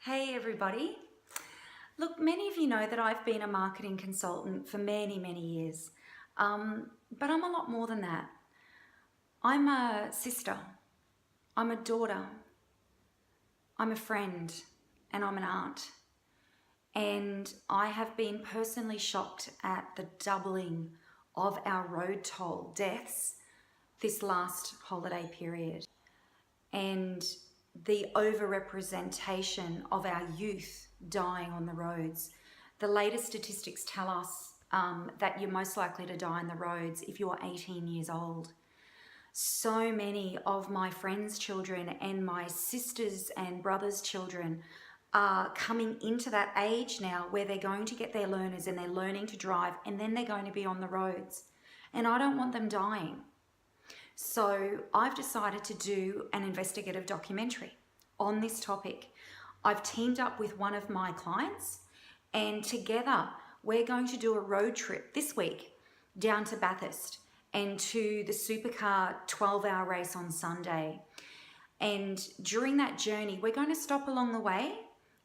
Hey everybody. Look, many of you know that I've been a marketing consultant for many years, but I'm a lot more than that. I'm a sister, I'm a daughter, I'm a friend, and I'm an aunt. And I have been personally shocked at the doubling of our road toll deaths this last holiday period, and the overrepresentation of our youth dying on the roads. The latest statistics tell us that you're most likely to die on the roads if you're 18 years old. So many of my friends' children and my sisters' and brothers' children are coming into that age now where they're going to get their learners and they're learning to drive, and then they're going to be on the roads. And I don't want them dying. So I've decided to do an investigative documentary on this topic. I've teamed up with one of my clients, and together we're going to do a road trip this week down to Bathurst and to the supercar 12-hour race on Sunday. And during that journey, we're going to stop along the way.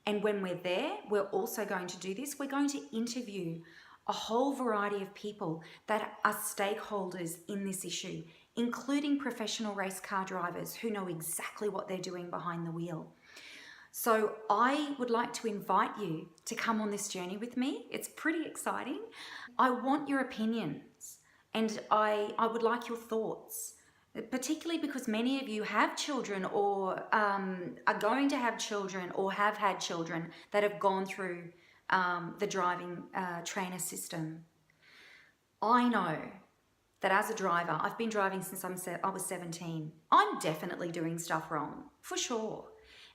And when we're there, we're also going to do this. We're going to interview a whole variety of people that are stakeholders in this issue, including professional race car drivers who know exactly what they're doing behind the wheel. So I would like to invite you to come on this journey with me. It's pretty exciting. I want your opinions, and I would like your thoughts, particularly because many of you have children or are going to have children or have had children that have gone through the driving trainer system. I know that as a driver, I've been driving since I was 17. I'm definitely doing stuff wrong, for sure.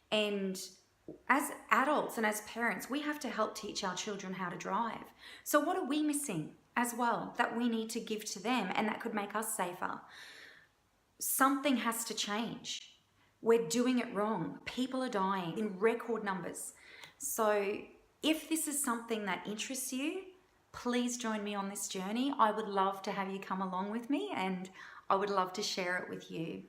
And as adults and as parents, we have to help teach our children how to drive. So what are we missing as well that we need to give to them and that could make us safer? Something has to change. We're doing it wrong. People are dying in record numbers. So if this is something that interests you, please join me on this journey. I would love to have you come along with me, and I would love to share it with you.